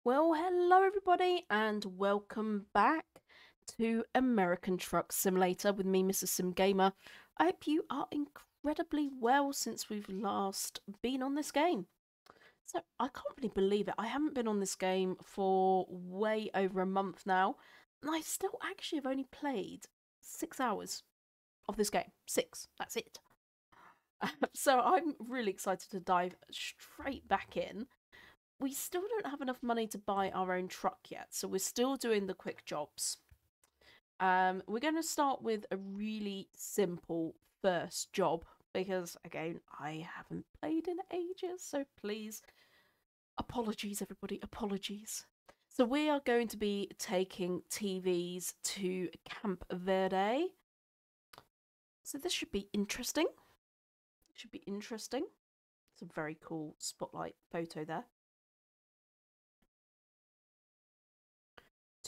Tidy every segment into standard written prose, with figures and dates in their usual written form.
Well, hello everybody, and welcome back to American Truck Simulator with me, Mrs. Sim Gamer. I hope you are incredibly well since we've last been on this game. So, I can't really believe it. I haven't been on this game for way over a month now, and I still actually have only played 6 hours of this game. 6, that's it. So, I'm really excited to dive straight back in. We still don't have enough money to buy our own truck yet, so we're still doing the quick jobs. We're going to start with a really simple first job because, again, I haven't played in ages, so please, apologies, everybody, apologies. So we are going to be taking TVs to Camp Verde. So this should be interesting. Should be interesting. It's a very cool spotlight photo there.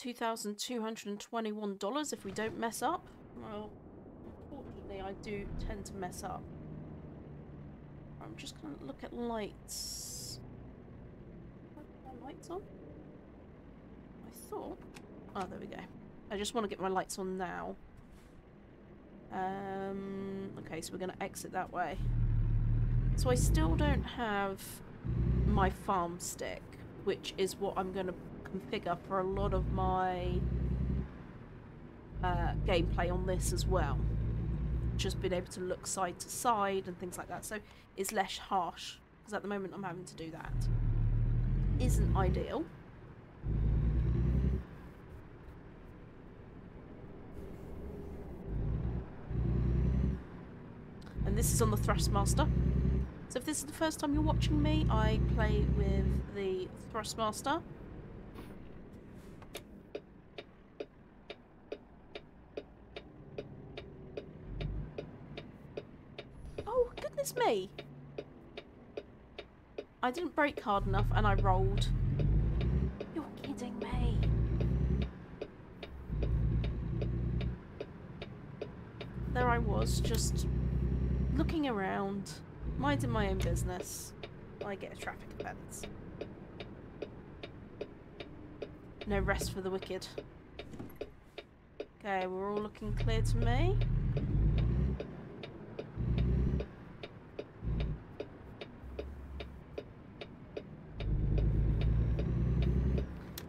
$2,221 if we don't mess up. Well, unfortunately, I do tend to mess up. I'm just going to look at lights. Have I got my lights on? I thought. Oh, there we go. I just want to get my lights on now. Okay, so we're going to exit that way. So I still don't have my farm stick, which is what I'm going to configure for a lot of my gameplay on this as well. Just being able to look side to side and things like that, so it's less harsh, because at the moment I'm having to do that. Isn't ideal. And this is on the Thrustmaster. So if this is the first time you're watching me, I play with the Thrustmaster. Oh, goodness me! I didn't brake hard enough and I rolled. You're kidding me. There I was, just looking around, minding my own business. I get a traffic offence. No rest for the wicked. Okay, we're all looking clear to me.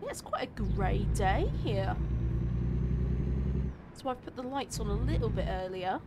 Yeah, it's quite a grey day here. So I've put the lights on a little bit earlier.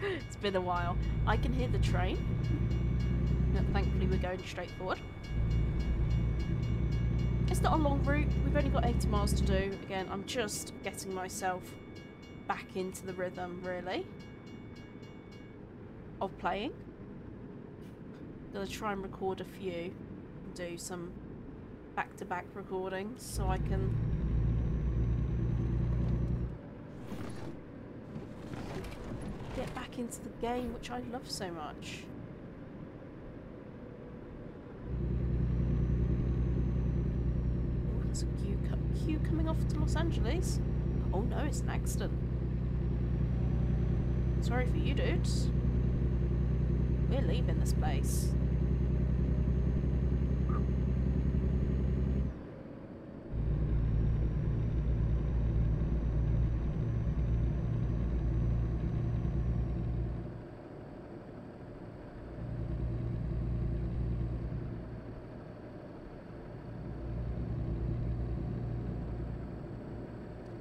It's been a while. I can hear the train. But thankfully we're going straight forward. It's not a long route. We've only got 80 miles to do. Again, I'm just getting myself back into the rhythm, really, of playing. I'm going to try and record a few. Do some back-to-back recordings so I can get back into the game, which I love so much. There's a queue coming off to Los Angeles. Oh no, it's an accident. Sorry for you, dudes. We're leaving this place.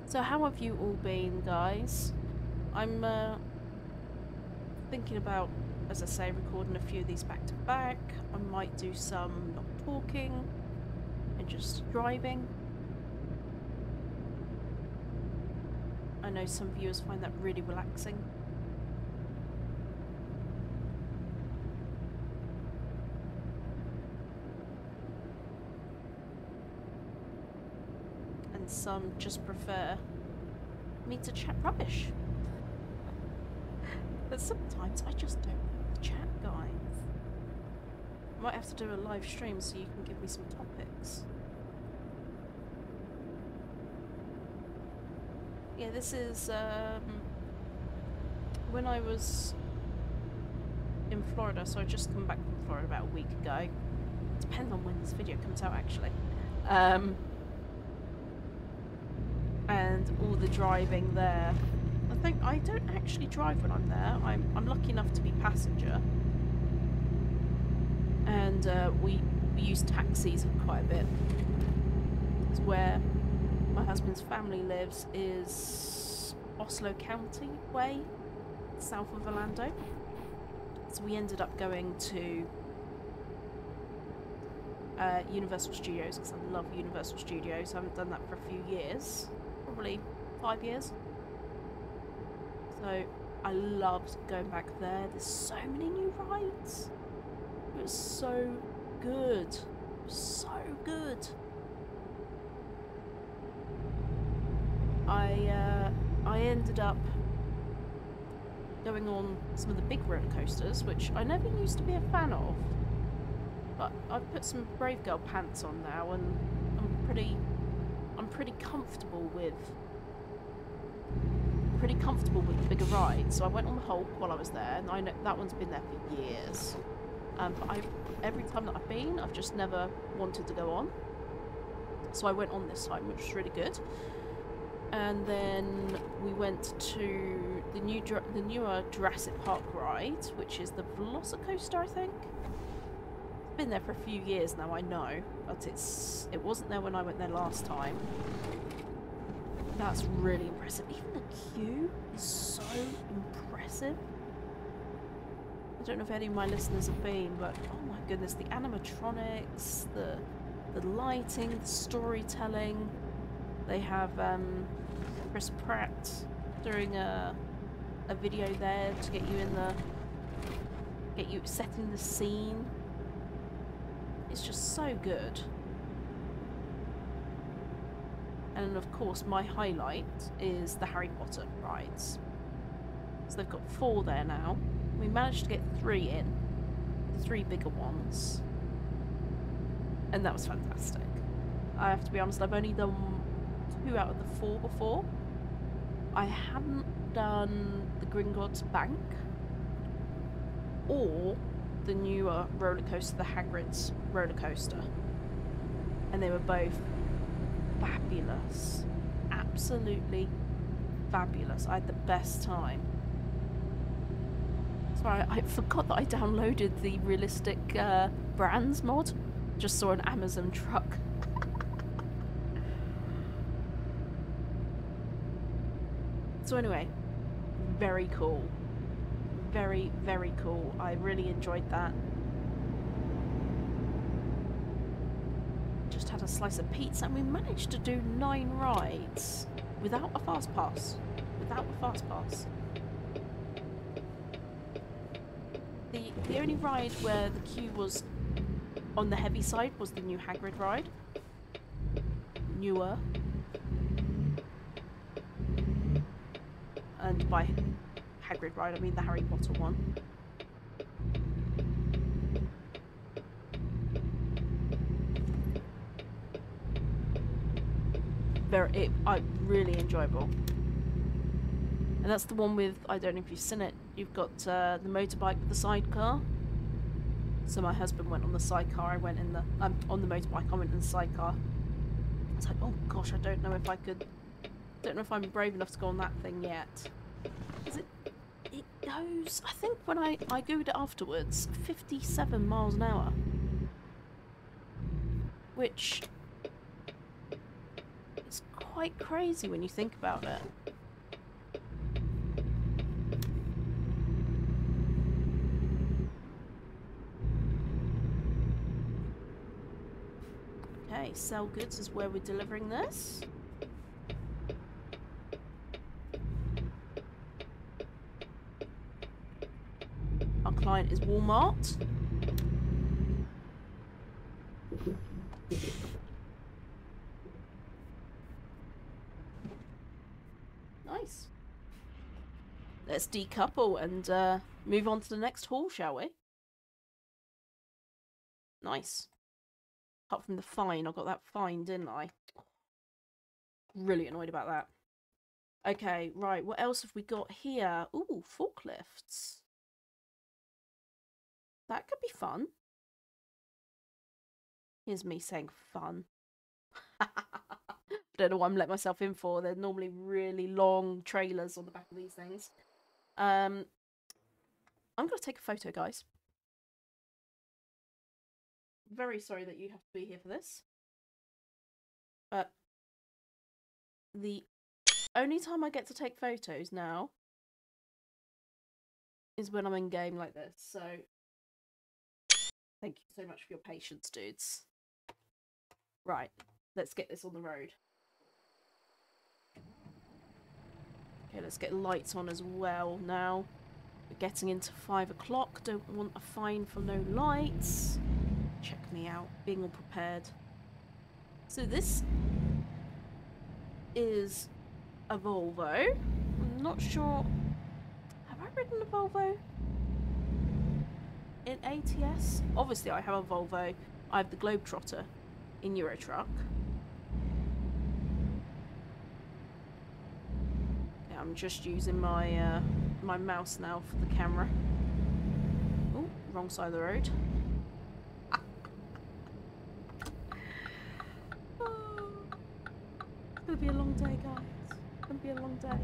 So how have you all been, guys? I'm thinking about, as I say, recording a few of these back to back. I might do some not talking and just driving. I know some viewers find that really relaxing. some just prefer me to chat rubbish. But sometimes I just don't want to chat, guys. Might have to do a live stream so you can give me some topics. Yeah, this is when I was in Florida, so I just come back from Florida about a week ago. Depends on when this video comes out, actually. And all the driving there. I think I don't actually drive when I'm there. I'm lucky enough to be passenger. And we use taxis quite a bit. It's where my husband's family lives is Oslo County way, south of Orlando. So we ended up going to Universal Studios because I love Universal Studios. I haven't done that for a few years, probably 5 years. So I loved going back there. There's so many new rides. It was so good. It was so good. I ended up going on some of the big roller coasters, which I never used to be a fan of. But I've put some Brave Girl pants on now, and I'm pretty comfortable with the bigger rides. So I went on the Hulk while I was there, and I know that one's been there for years. But every time that I've been, I've just never wanted to go on. So I went on this time, which was really good. And then we went to the newer Jurassic Park ride, which is the Velocicoaster, I think. It's been there for a few years now, I know, but it wasn't there when I went there last time. That's really impressive. Even the queue is so impressive. I don't know if any of my listeners have been, but oh my goodness, the animatronics, the lighting, the storytelling. They have Chris Pratt doing a video there to get you setting the scene. It's just so good. And of course my highlight is the Harry Potter rides. So they've got 4 there now. We managed to get 3 in, the 3 bigger ones, and that was fantastic. I have to be honest, I've only done 2 out of the 4 before. I hadn't done the Gringotts Bank or the newer roller coaster, the Hagrid's roller coaster, and they were both fabulous, absolutely fabulous. I had the best time. Sorry, I forgot that I downloaded the realistic brands mod. Just saw an Amazon truck. So anyway, very cool. Very, very cool. I really enjoyed that. Just had a slice of pizza, and we managed to do 9 rides without a fast pass. Without a fast pass. The only ride where the queue was on the heavy side was the new Hagrid ride. Newer. And by Hagrid ride, I mean the Harry Potter one. Really enjoyable. And that's the one with, I don't know if you've seen it, you've got the motorbike with the sidecar. So my husband went on the sidecar, I went in the, on the motorbike, I went in the sidecar. It's like, oh gosh, I don't know if I could, don't know if I'm brave enough to go on that thing yet. It goes, I think when I googled it afterwards, 57 miles an hour. Which is quite crazy when you think about it. Okay, sell goods is where we're delivering this. Our client is Walmart. let's decouple and move on to the next haul, shall we? Nice. Apart from the fine, I got that fine, didn't I? Really annoyed about that. Okay, right, what else have we got here? Ooh, forklifts. That could be fun. Here's me saying fun. Don't know what I'm letting myself in for. They're normally really long trailers on the back of these things. I'm going to take a photo, guys. Very sorry that you have to be here for this. But the only time I get to take photos now is when I'm in game like this. So thank you so much for your patience, dudes. Right, let's get this on the road. Okay, let's get lights on as well now. We're getting into 5 o'clock. Don't want a fine for no lights. Check me out, being all prepared. So this is a Volvo. I'm not sure. Have I ridden a Volvo in ATS? Obviously I have a Volvo. I have the Globetrotter in Euro Truck. Yeah, I'm just using my my mouse now for the camera. Oh, wrong side of the road. It's gonna be a long day, guys. It's gonna be a long day.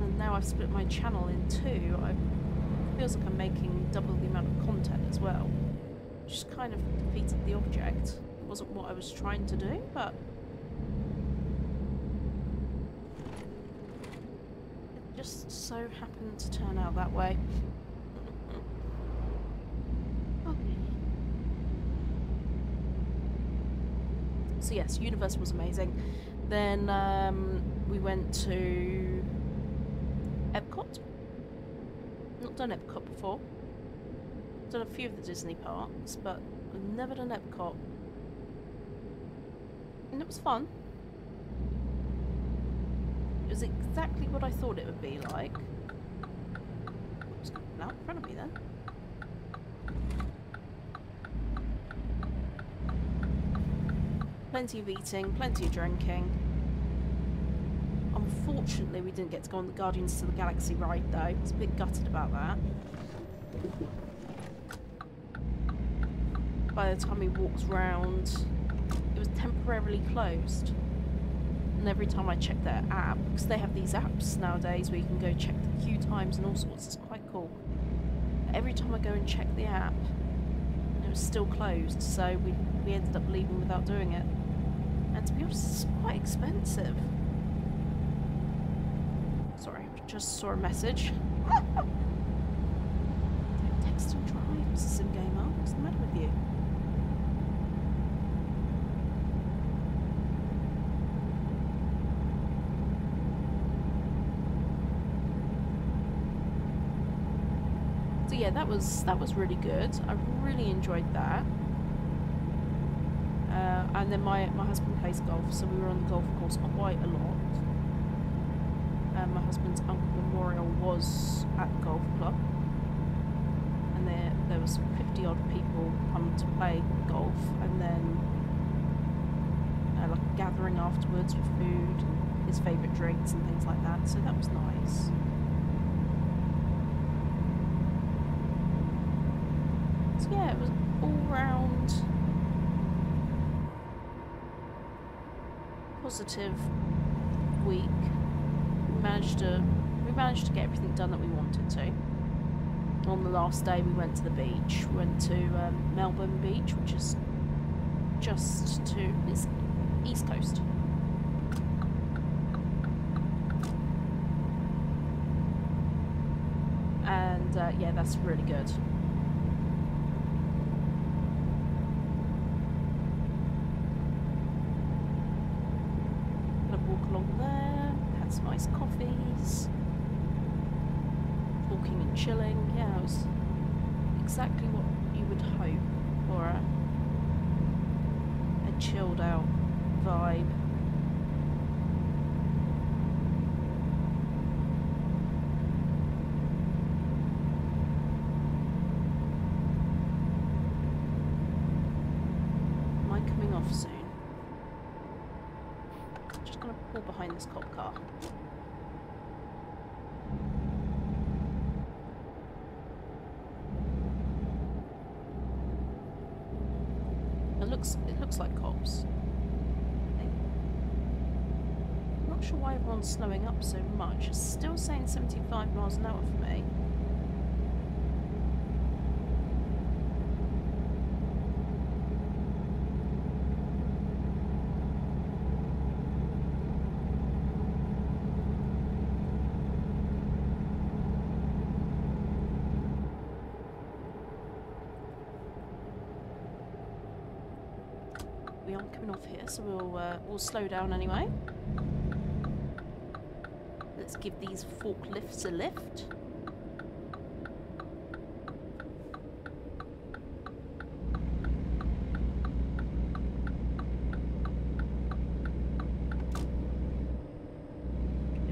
And now I've split my channel in two. It feels like I'm making double the amount of content as well. Just kind of defeated the object. It wasn't what I was trying to do, but it just so happened to turn out that way. Okay. So yes, Universe was amazing. Then we went to Epcot. Not done Epcot before. Done a few of the Disney parks, but I've never done Epcot. And it was fun. It was exactly what I thought it would be like. What's going out in front of me then? Plenty of eating, plenty of drinking. Unfortunately, we didn't get to go on the Guardians of the Galaxy ride though. I was a bit gutted about that. By the time we walked round, it was temporarily closed. And every time I checked their app, because they have these apps nowadays where you can go check the queue times and all sorts, it's quite cool. But every time I go and check the app, it was still closed, so we ended up leaving without doing it. And to be honest, it's quite expensive. Sorry, I just saw a message. Don't text and drive, Mrs. Sim Gamer. What's the matter with you? So yeah, that was really good. I really enjoyed that. And then my husband plays golf, so we were on the golf course quite a lot. My husband's uncle memorial was at the golf club, and there was 50 odd people come to play golf, and then like a gathering afterwards with food and his favourite drinks and things like that. So that was nice. So yeah, it was all round positive week. We managed to get everything done that we wanted to. On the last day we went to the beach. We went to Melbourne Beach, which is just to it's East Coast. And yeah, that's really good. Gonna walk along there, had some nice coffees, walking and chilling. Yeah, it was exactly what you would hope for chilled out vibe. Am I coming off soon? I'm just gonna pull behind this cop car. It looks like cops. I'm not sure why everyone's slowing up so much. It's still saying 75 miles an hour for me. We aren't coming off here, so we'll slow down anyway. Let's give these forklifts a lift.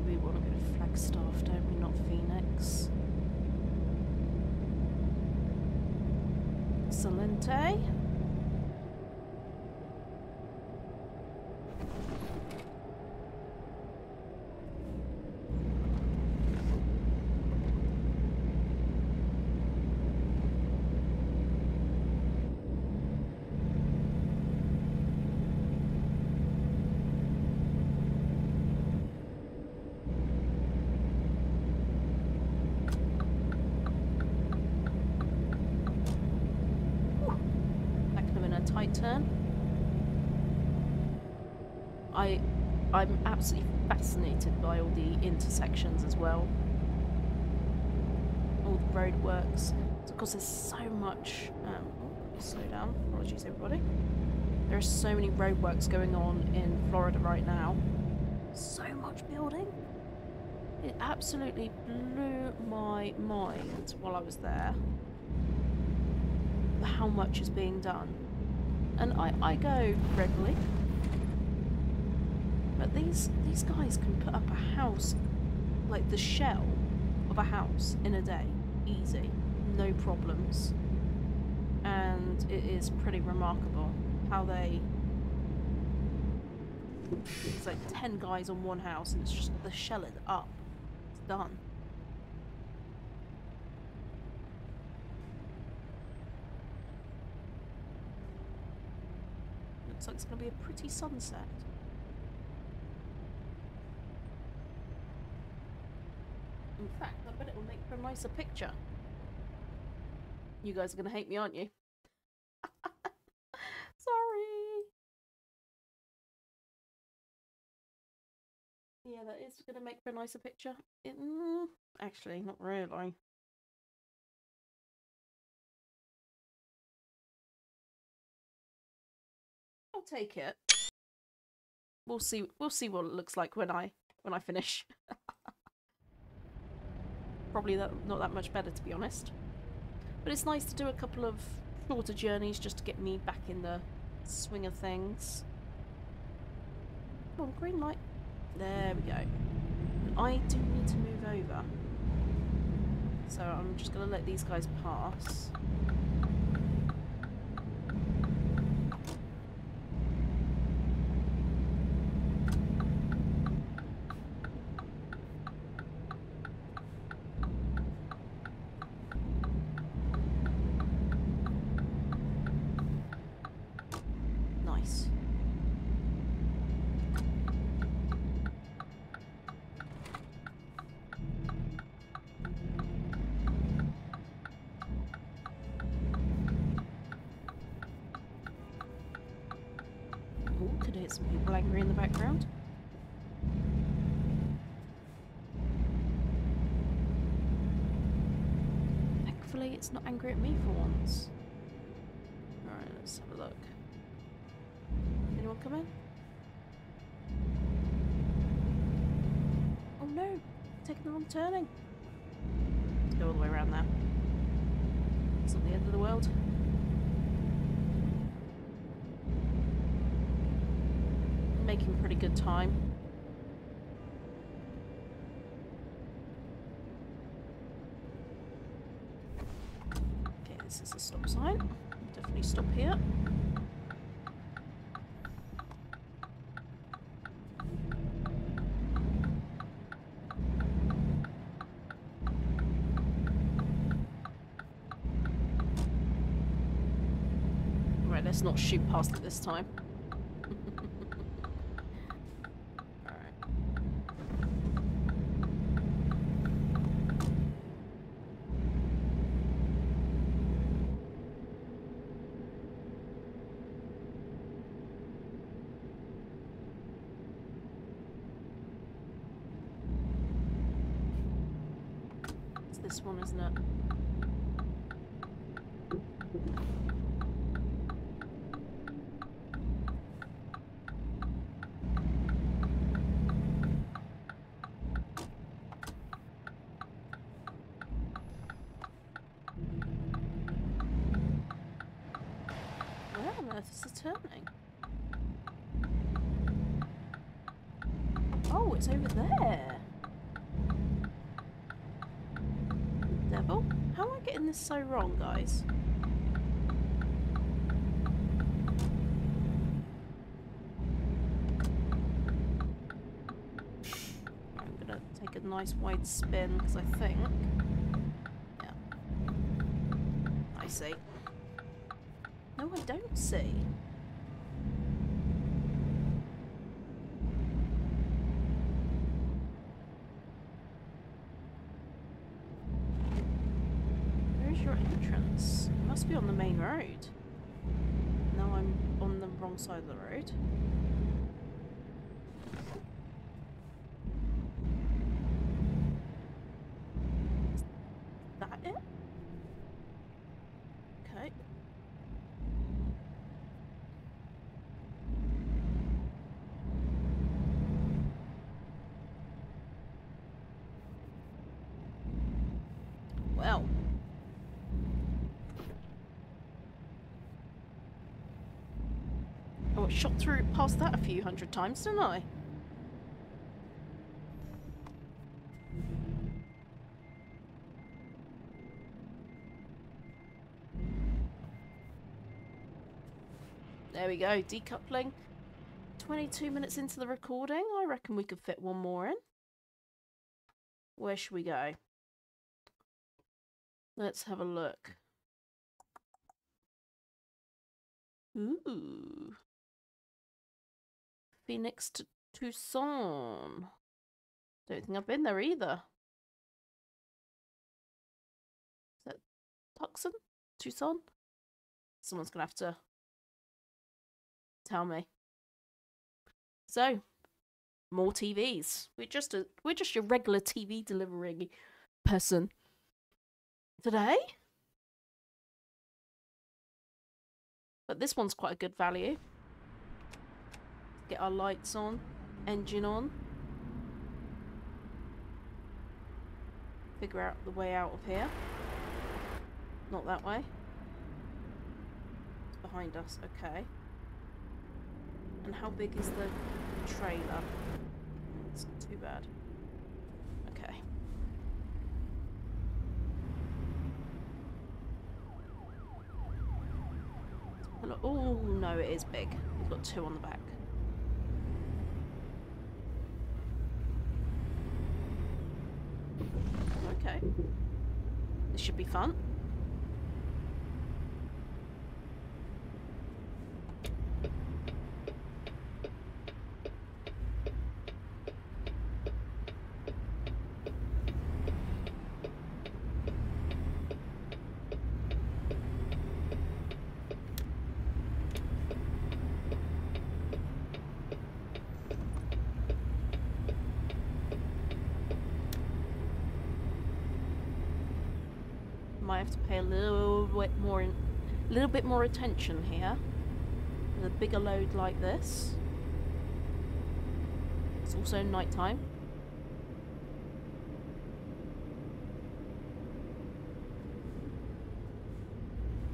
We want to go to Flagstaff, don't we? Not Phoenix. Excelente. Tight turn. I'm absolutely fascinated by all the intersections as well. All the roadworks. Of course, there's so much. Slow down. Apologies, everybody. There are so many roadworks going on in Florida right now. So much building. It absolutely blew my mind while I was there. How much is being done. And I go regularly, but these guys can put up a house, like the shell of a house, in a day, easy, no problems. And it is pretty remarkable how they. It's like 10 guys on one house, and it's just the shell is up. It's done. Looks like it's going to be a pretty sunset. In fact, I bet it will make for a nicer picture. You guys are going to hate me, aren't you? Sorry. Yeah, that is going to make for a nicer picture. Actually, not really. I'll take it. We'll see what it looks like when I finish. Probably not that much better, to be honest. But it's nice to do a couple of shorter journeys just to get me back in the swing of things. Oh, green light. There we go. I do need to move over. So I'm just going to let these guys pass. Nice. Could hear some people angry in the background. Thankfully, it's not angry at me for once. Alright, let's have a look. Anyone come in? Oh no! Taking the wrong turning! Let's go all the way around now. It's not the end of the world. making pretty good time. Okay, this is a stop sign. Definitely stop here. Right, let's not shoot past it this time. This one, isn't it? Where on earth is it turning? Oh, it's over there. Devil? How am I getting this so wrong, guys? I'm gonna take a nice wide spin because I think... Yeah. I see. No, I don't see. Your entrance. It must be on the main road. Now I'm on the wrong side of the road. Is that it? Okay. Well. Oh, I shot through past that a few hundred times, didn't I? There we go, decoupling. 22 minutes into the recording, I reckon we could fit one more in. Where should we go? Let's have a look. Ooh. Phoenix to Tucson. Don't think I've been there either. Is that Tucson? Tucson? Someone's gonna have to tell me. So, more TVs. We're just your regular TV delivering person today. But this one's quite a good value. Get our lights on, engine on. Figure out the way out of here. Not that way. It's behind us, okay. And how big is the trailer? It's not too bad. Okay. Oh no, it is big. We've got two on the back. Okay. This should be fun. Might have to pay a little bit more attention here with a bigger load like this. It's also nighttime.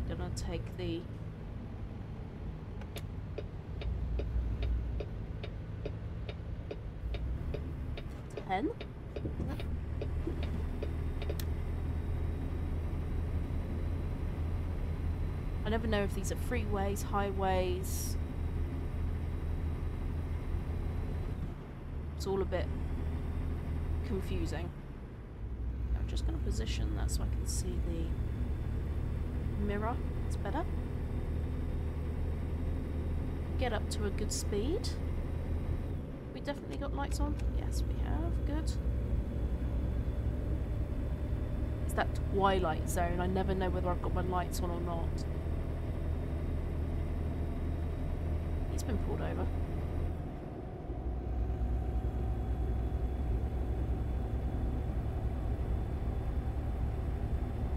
Gonna take the 10. I never know if these are freeways, highways. It's all a bit confusing. I'm just going to position that so I can see the mirror. It's better. Get up to a good speed. We definitely got lights on. Yes, we have. Good. It's that twilight zone. I never know whether I've got my lights on or not. He's been pulled over.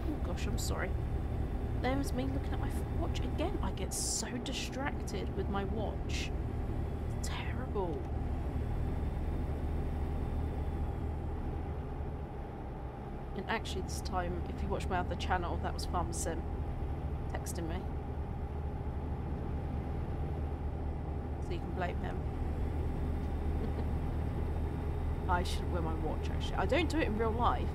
Oh gosh, I'm sorry. There was me looking at my watch again. I get so distracted with my watch. It's terrible. And actually this time, if you watch my other channel, that was Farmer Sim texting me. So you can blame him. I shouldn't wear my watch actually. I don't do it in real life.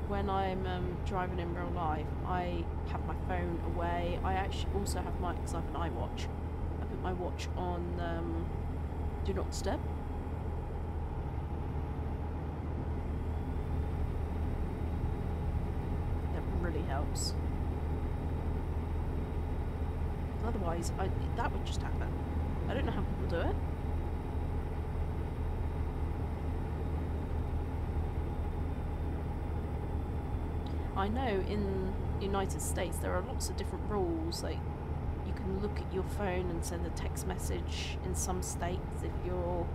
When I'm driving in real life, I have my phone away. I actually also have my, because I have an iWatch, I put my watch on Do Not Disturb. That really helps. Otherwise, that would just happen. I don't know how people do it. I know in the United States there are lots of different rules, like you can look at your phone and send a text message in some states if your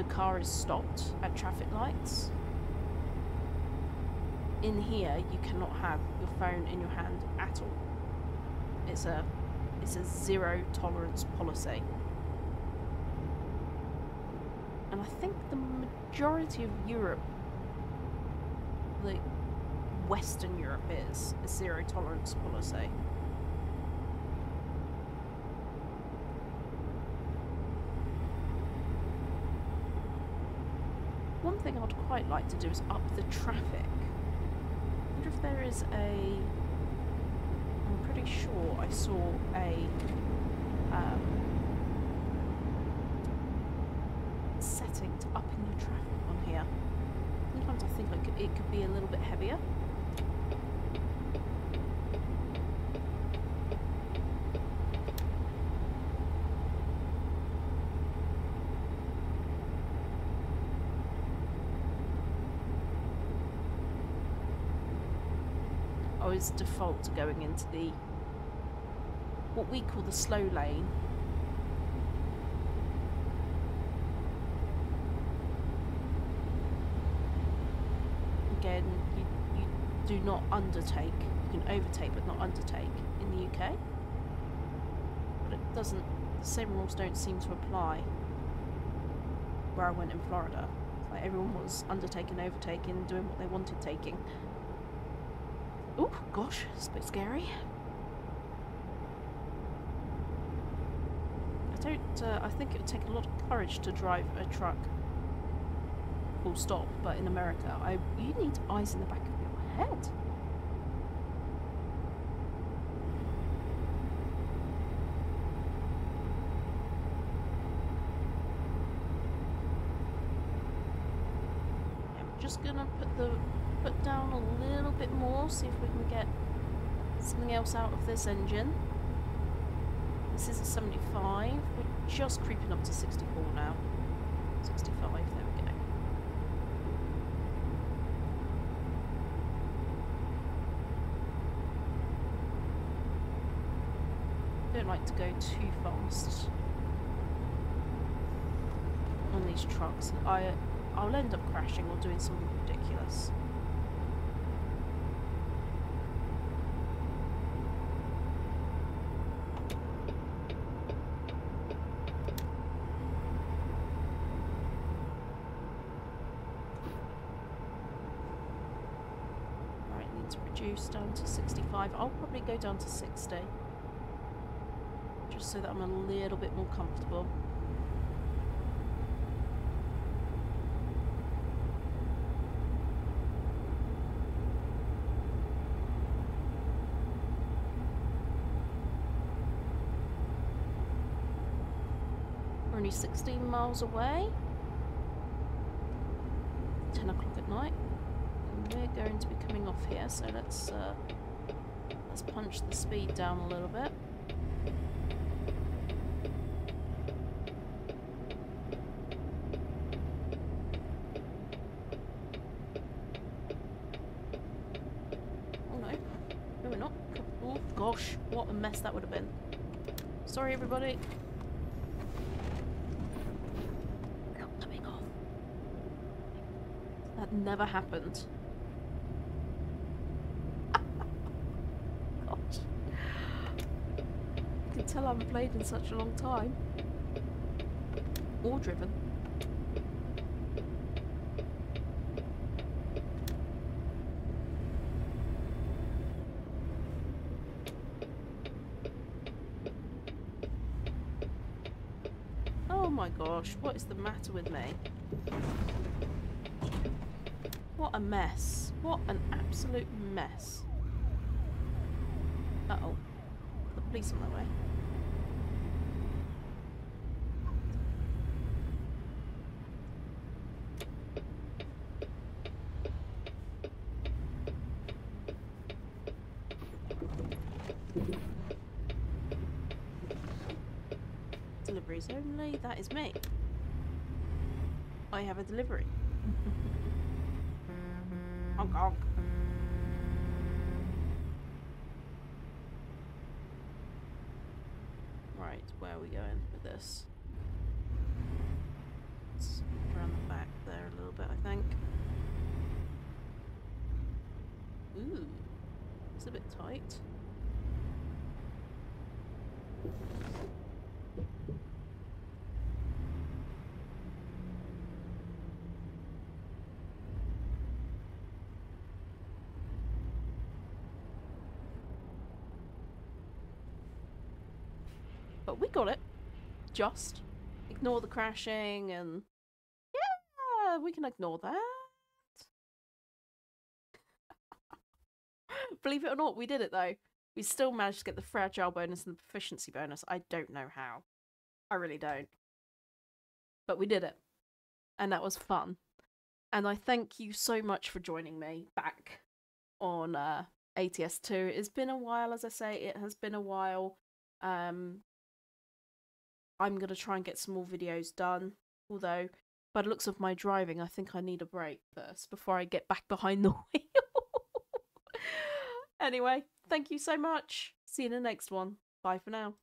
car is stopped at traffic lights. In here you cannot have your phone in your hand at all. It's a zero tolerance policy. And I think the majority of Europe, like Western Europe, is a zero tolerance policy. One thing I'd quite like to do is up the traffic. I wonder if there is a... I'm pretty sure I saw a setting to up in your traffic on here. Sometimes I think it could be a little bit heavier. I always default to going into the what we call the slow lane. Again, you do not undertake. You can overtake but not undertake in the UK. But it doesn't, the same rules don't seem to apply where I went in Florida. It's like everyone was undertaking, overtaking, doing what they wanted taking. Oh gosh, it's a bit scary. I think it would take a lot of courage to drive a truck full stop, but in America, you need eyes in the back of your head. I'm just gonna put down a little bit more, see if we can get something else out of this engine. This is a 75. We're just creeping up to 64 now. 65, there we go. Don't like to go too fast on these trucks. I'll end up crashing or doing something ridiculous. Reduce down to 65. I'll probably go down to 60. Just so that I'm a little bit more comfortable. only 16 miles away. 10 o'clock at night. And we're going to be coming off here, so let's punch the speed down a little bit. Oh no. No, we're not. Oh gosh, what a mess that would have been. Sorry, everybody. We're not coming off. That never happened. Gosh. You can tell I haven't played in such a long time. Or driven. Oh my gosh, what is the matter with me? What a mess. What an absolute mess. Uh-oh. The police on their way. Deliveries only. That is me. I have a delivery. Honk honk. Right, where are we going with this? Let's around the back there a little bit, I think. Ooh, it's a bit tight. But we got it. Just ignore the crashing and yeah, we can ignore that. Believe it or not, we did it though. We still managed to get the fragile bonus and the proficiency bonus. I don't know how. I really don't. But we did it. And that was fun. And I thank you so much for joining me back on ATS2. It's been a while, as I say, it has been a while. I'm going to try and get some more videos done. Although, by the looks of my driving, I think I need a break first before I get back behind the wheel. Anyway, thank you so much. See you in the next one. Bye for now.